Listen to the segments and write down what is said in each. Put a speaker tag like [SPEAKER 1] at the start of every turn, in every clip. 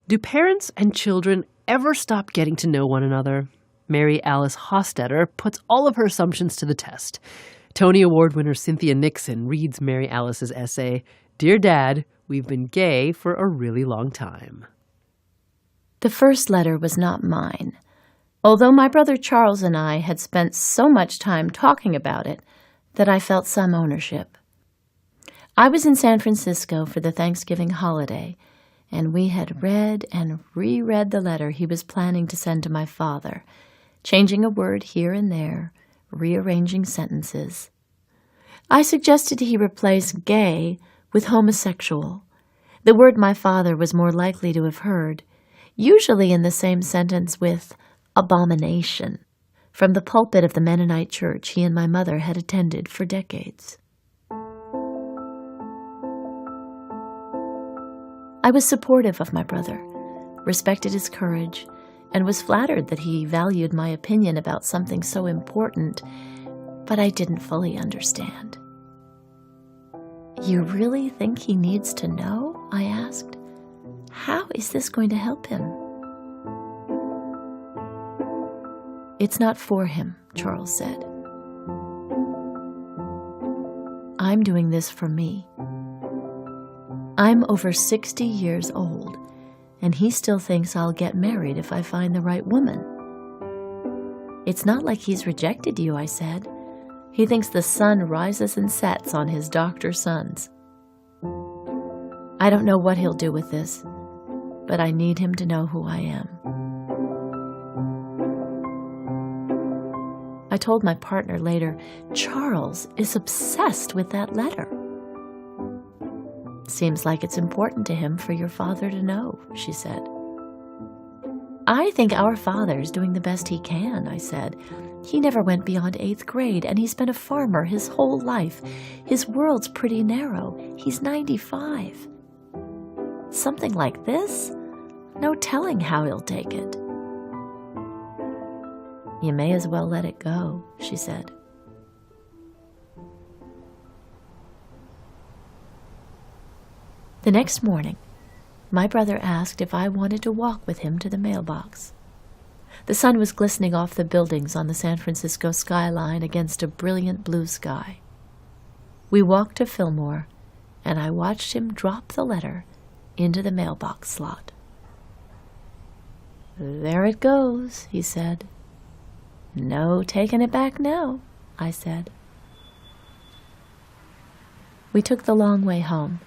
[SPEAKER 1] Do parents and children ever stop getting to know one another? Mary Alice Hostetter puts all of her assumptions to the test. Tony Award winner Cynthia Nixon reads Mary Alice's essay, Dear Dad, We've been gay for a really long time.
[SPEAKER 2] The first letter was not mine, although my brother Charles and I had spent so much time talking about it that I felt some ownership. I was in San Francisco for the Thanksgiving holiday, and we had read and reread the letter he was planning to send to my father, changing a word here and there, rearranging sentences. I suggested he replace gay with homosexual, the word my father was more likely to have heard, usually in the same sentence with abomination, from the pulpit of the Mennonite church he and my mother had attended for decades. I was supportive of my brother, respected his courage, and was flattered that he valued my opinion about something so important, but I didn't fully understand. You really think he needs to know? I asked. How is this going to help him? It's not for him, Charles said. I'm doing this for me. I'm over 60 years old, and he still thinks I'll get married if I find the right woman. It's not like he's rejected you, I said. He thinks the sun rises and sets on his doctor sons. I don't know what he'll do with this, but I need him to know who I am. I told my partner later, Charles is obsessed with that letter. Seems like it's important to him for your father to know, she said. I think our father's doing the best he can, I said. He never went beyond 8th grade, and he's been a farmer his whole life. His world's pretty narrow. He's 95. Something like this? No telling how he'll take it. You may as well let it go, she said. The next morning, my brother asked if I wanted to walk with him to the mailbox. The sun was glistening off the buildings on the San Francisco skyline against a brilliant blue sky. We walked to Fillmore, and I watched him drop the letter into the mailbox slot. There it goes, he said. No taking it back now, I said. We took the long way home,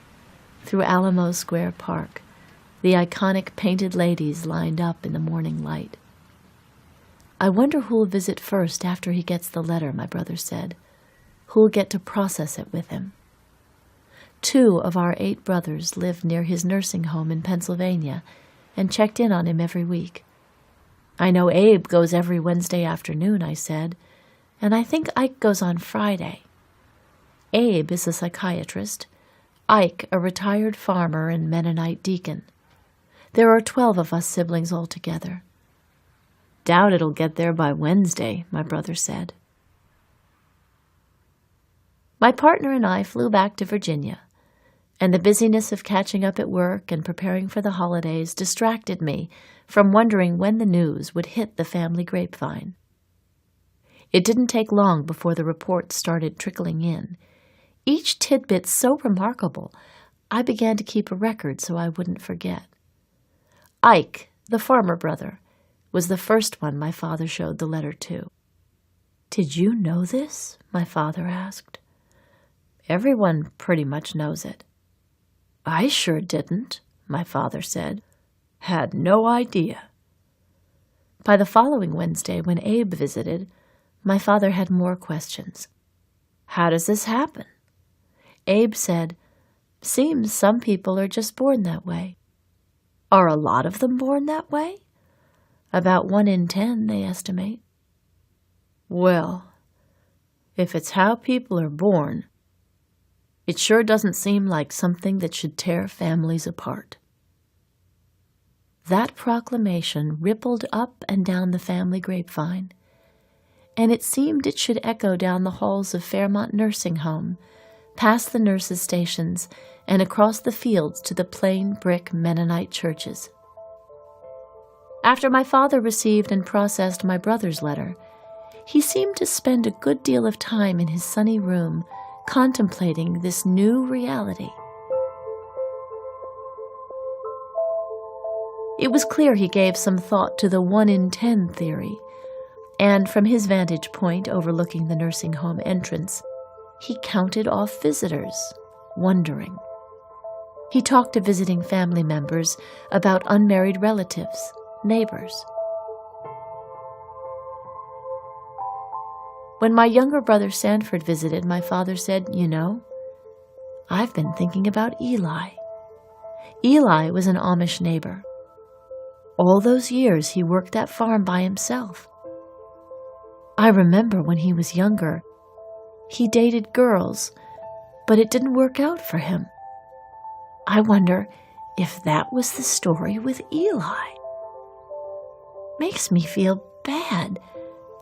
[SPEAKER 2] through Alamo Square Park, the iconic painted ladies lined up in the morning light. I wonder who'll visit first after he gets the letter, my brother said. Who'll get to process it with him. 2 of our 8 brothers lived near his nursing home in Pennsylvania and checked in on him every week. I know Abe goes every Wednesday afternoon, I said, and I think Ike goes on Friday. Abe is a psychiatrist, Ike a retired farmer and Mennonite deacon. There are 12 of us siblings altogether. Doubt it'll get there by Wednesday, my brother said. My partner and I flew back to Virginia, and the busyness of catching up at work and preparing for the holidays distracted me from wondering when the news would hit the family grapevine. It didn't take long before the reports started trickling in, each tidbit so remarkable I began to keep a record so I wouldn't forget. Ike, the farmer brother, was the first one my father showed the letter to. Did you know this? My father asked. Everyone pretty much knows it. I sure didn't, my father said. Had no idea. By the following Wednesday, when Abe visited, my father had more questions. How does this happen? Abe said, Seems some people are just born that way. Are a lot of them born that way? About 1 in 10, they estimate. Well, if it's how people are born, it sure doesn't seem like something that should tear families apart. That proclamation rippled up and down the family grapevine, and it seemed it should echo down the halls of Fairmont Nursing Home, past the nurses' stations, and across the fields to the plain brick Mennonite churches. After my father received and processed my brother's letter, he seemed to spend a good deal of time in his sunny room contemplating this new reality. It was clear he gave some thought to the 1 in 10 theory, and from his vantage point overlooking the nursing home entrance, he counted off visitors, wondering. He talked to visiting family members about unmarried relatives, neighbors. When my younger brother Sanford visited, my father said, "You know, I've been thinking about Eli." Eli was an Amish neighbor. All those years he worked that farm by himself. I remember when he was younger, he dated girls, but it didn't work out for him. I wonder if that was the story with Eli. Makes me feel bad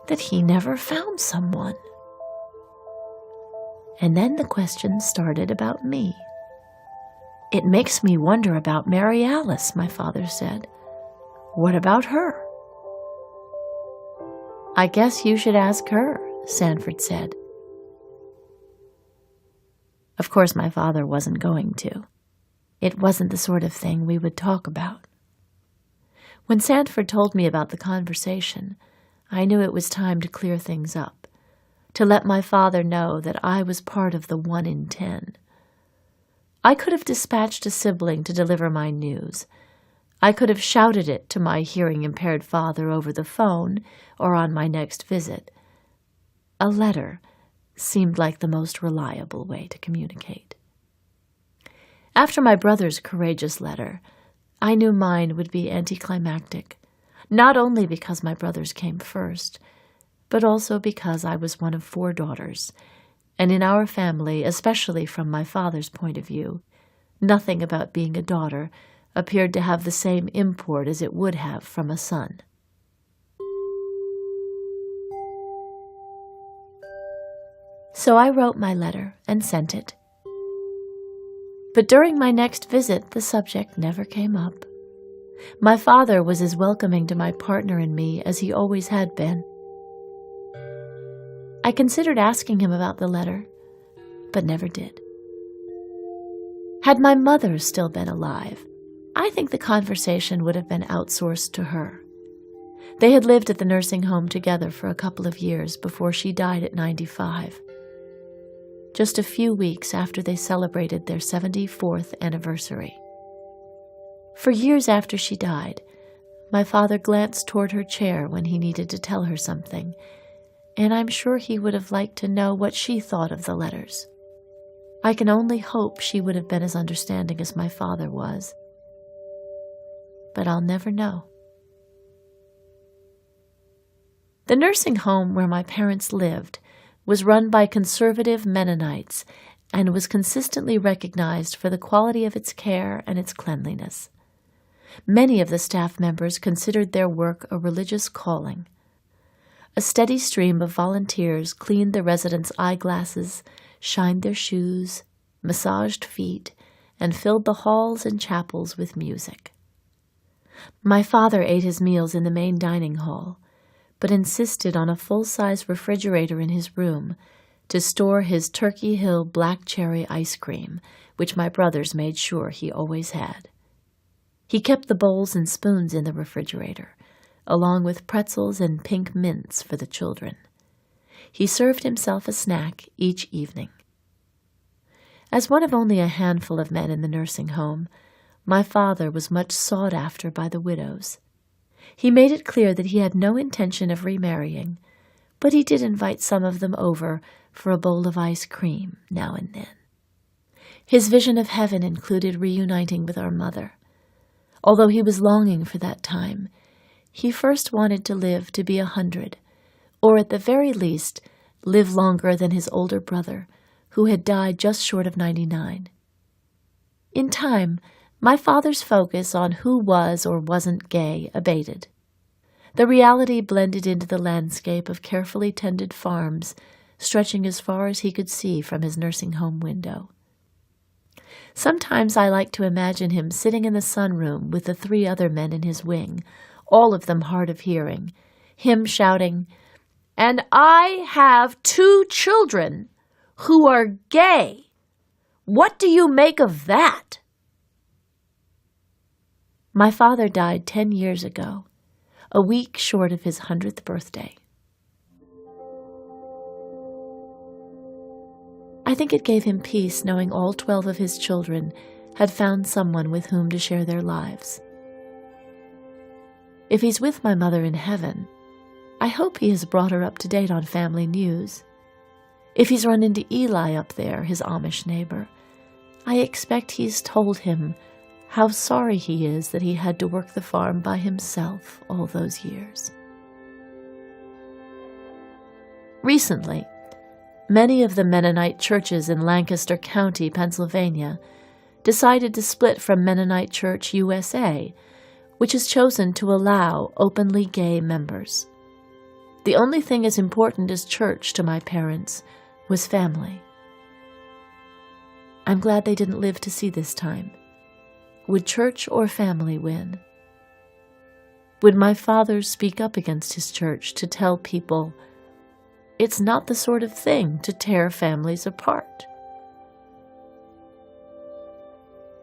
[SPEAKER 2] that he never found someone. And then the questions started about me. "It makes me wonder about Mary Alice," my father said. "What about her?" "I guess you should ask her," Sanford said. Of course, my father wasn't going to. It wasn't the sort of thing we would talk about. When Sanford told me about the conversation, I knew it was time to clear things up, to let my father know that I was part of the 1 in 10. I could have dispatched a sibling to deliver my news. I could have shouted it to my hearing-impaired father over the phone or on my next visit. A letter seemed like the most reliable way to communicate. After my brother's courageous letter, I knew mine would be anticlimactic, not only because my brothers came first, but also because I was one of 4 daughters, and in our family, especially from my father's point of view, nothing about being a daughter appeared to have the same import as it would have from a son. So I wrote my letter and sent it. But during my next visit, the subject never came up. My father was as welcoming to my partner and me as he always had been. I considered asking him about the letter, but never did. Had my mother still been alive, I think the conversation would have been outsourced to her. They had lived at the nursing home together for a couple of years before she died at 95. Just a few weeks after they celebrated their 74th anniversary. For years after she died, my father glanced toward her chair when he needed to tell her something, and I'm sure he would have liked to know what she thought of the letters. I can only hope she would have been as understanding as my father was. But I'll never know. The nursing home where my parents lived was run by conservative Mennonites and was consistently recognized for the quality of its care and its cleanliness. Many of the staff members considered their work a religious calling. A steady stream of volunteers cleaned the residents' eyeglasses, shined their shoes, massaged feet, and filled the halls and chapels with music. My father ate his meals in the main dining hall, but insisted on a full-size refrigerator in his room to store his Turkey Hill black cherry ice cream, which my brothers made sure he always had. He kept the bowls and spoons in the refrigerator, along with pretzels and pink mints for the children. He served himself a snack each evening. As one of only a handful of men in the nursing home, my father was much sought after by the widows. He made it clear that he had no intention of remarrying, but he did invite some of them over for a bowl of ice cream now and then. His vision of heaven included reuniting with our mother. Although he was longing for that time, he first wanted to live to be 100, or at the very least, live longer than his older brother, who had died just short of 99. In time, my father's focus on who was or wasn't gay abated. The reality blended into the landscape of carefully tended farms, stretching as far as he could see from his nursing home window. Sometimes I like to imagine him sitting in the sunroom with the 3 other men in his wing, all of them hard of hearing. Him shouting, "And I have 2 children who are gay. What do you make of that?" My father died 10 years ago, a week short of his 100th birthday. I think it gave him peace knowing all 12 of his children had found someone with whom to share their lives. If he's with my mother in heaven, I hope he has brought her up to date on family news. If he's run into Eli up there, his Amish neighbor, I expect he's told him how sorry he is that he had to work the farm by himself all those years. Recently, many of the Mennonite churches in Lancaster County, Pennsylvania, decided to split from Mennonite Church USA, which has chosen to allow openly gay members. The only thing as important as church to my parents was family. I'm glad they didn't live to see this time. Would church or family win? Would my father speak up against his church to tell people it's not the sort of thing to tear families apart?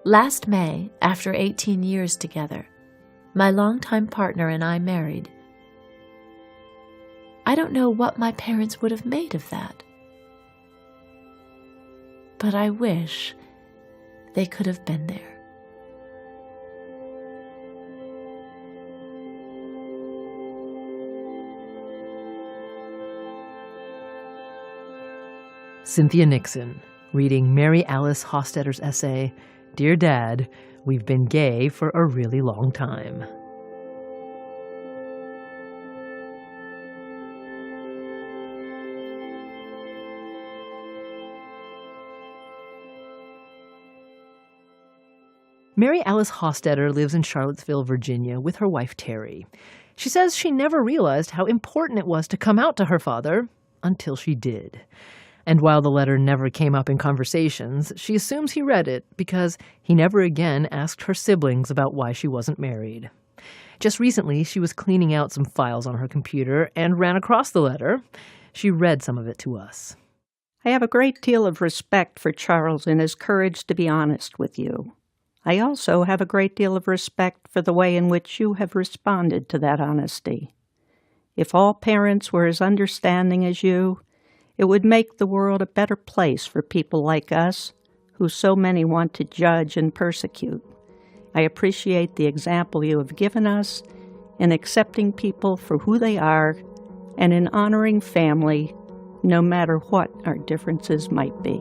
[SPEAKER 2] Last May, after 18 years together, my longtime partner and I married. I don't know what my parents would have made of that, but I wish they could have been there.
[SPEAKER 1] Cynthia Nixon, reading Mary Alice Hostetter's essay, Dear Dad, We've Been Gay for a Really Long Time. Mary Alice Hostetter lives in Charlottesville, Virginia, with her wife Terry. She says she never realized how important it was to come out to her father until she did. And while the letter never came up in conversations, she assumes he read it because he never again asked her siblings about why she wasn't married. Just recently, she was cleaning out some files on her computer and ran across the letter. She read some of it to us.
[SPEAKER 3] I have a great deal of respect for Charles and his courage to be honest with you. I also have a great deal of respect for the way in which you have responded to that honesty. If all parents were as understanding as you, it would make the world a better place for people like us, who so many want to judge and persecute. I appreciate the example you have given us in accepting people for who they are and in honoring family, no matter what our differences might be.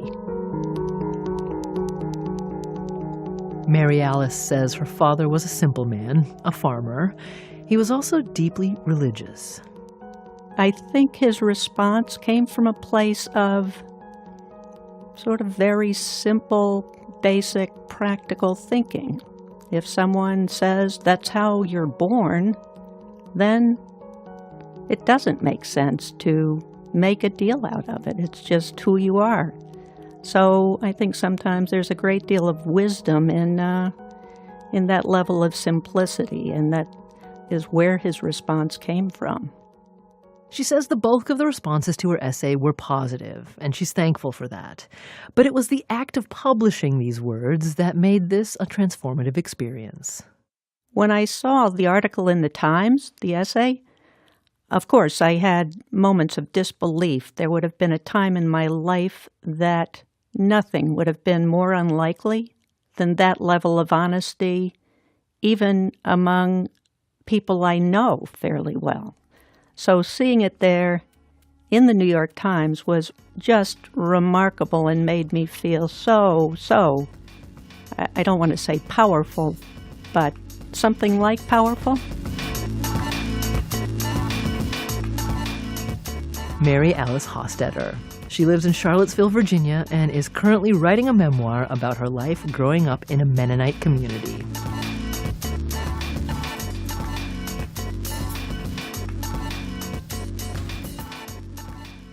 [SPEAKER 1] Mary Alice says her father was a simple man, a farmer. He was also deeply religious.
[SPEAKER 3] I think his response came from a place of sort of very simple, basic, practical thinking. If someone says that's how you're born, then it doesn't make sense to make a deal out of it. It's just who you are. So I think sometimes there's a great deal of wisdom in that level of simplicity, and that is where his response came from.
[SPEAKER 1] She says the bulk of the responses to her essay were positive, and she's thankful for that. But it was the act of publishing these words that made this a transformative experience.
[SPEAKER 3] When I saw the article in the Times, the essay, of course, I had moments of disbelief. There would have been a time in my life that nothing would have been more unlikely than that level of honesty, even among people I know fairly well. So seeing it there in the New York Times was just remarkable and made me feel so, I don't want to say powerful, but something like powerful.
[SPEAKER 1] Mary Alice Hostetter. She lives in Charlottesville, Virginia, and is currently writing a memoir about her life growing up in a Mennonite community.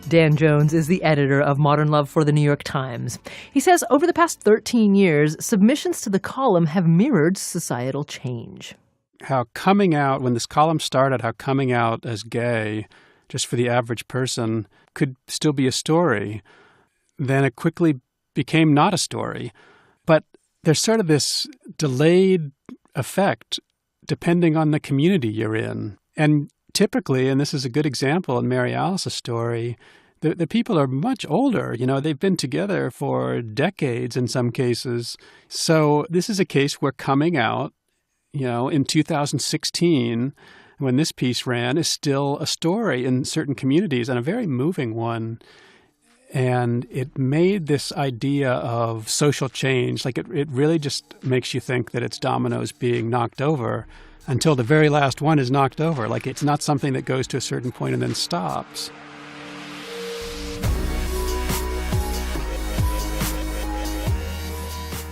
[SPEAKER 1] Dan Jones is the editor of Modern Love for the New York Times. He says over the past 13 years, submissions to the column have mirrored societal change.
[SPEAKER 4] how coming out, when this column started, how coming out as gay, just for the average person, could still be a story. Then it quickly became not a story. But there's sort of this delayed effect depending on the community you're in. And typically, and this is a good example in Mary Alice's story, the people are much older. They've been together for decades in some cases. So this is a case where coming out, in 2016, when this piece ran, is still a story in certain communities and a very moving one. And it made this idea of social change, like it really just makes you think that it's dominoes being knocked over until the very last one is knocked over. Like it's not something that goes to a certain point and then stops.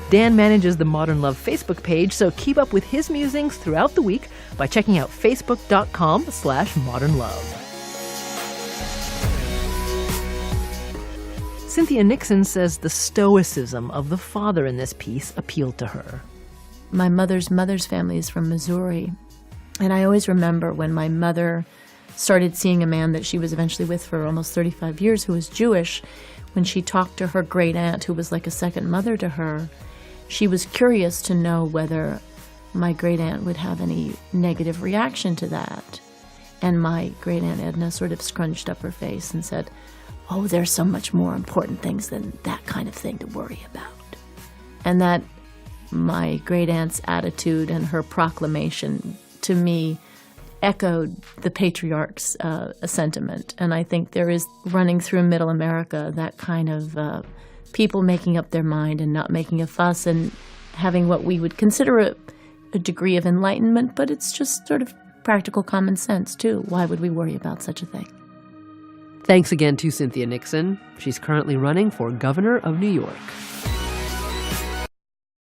[SPEAKER 1] Dan manages the Modern Love Facebook page, so keep up with his musings throughout the week by checking out facebook.com/modernlove. Cynthia Nixon says the stoicism of the father in this piece appealed to her.
[SPEAKER 2] My mother's family is from Missouri, and I always remember when my mother started seeing a man that she was eventually with for almost 35 years who was Jewish. When she talked to her great aunt, who was like a second mother to her, she was curious to know whether my great aunt would have any negative reaction to that. And my great aunt Edna sort of scrunched up her face and said, "Oh, there's so much more important things than that kind of thing to worry about." And that my great aunt's attitude and her proclamation to me echoed the patriarch's sentiment. And I think there is running through middle America that kind of people making up their mind and not making a fuss and having what we would consider a degree of enlightenment, but it's just sort of practical common sense, too. Why would we worry about such a thing?
[SPEAKER 1] Thanks again to Cynthia Nixon. She's currently running for governor of New York.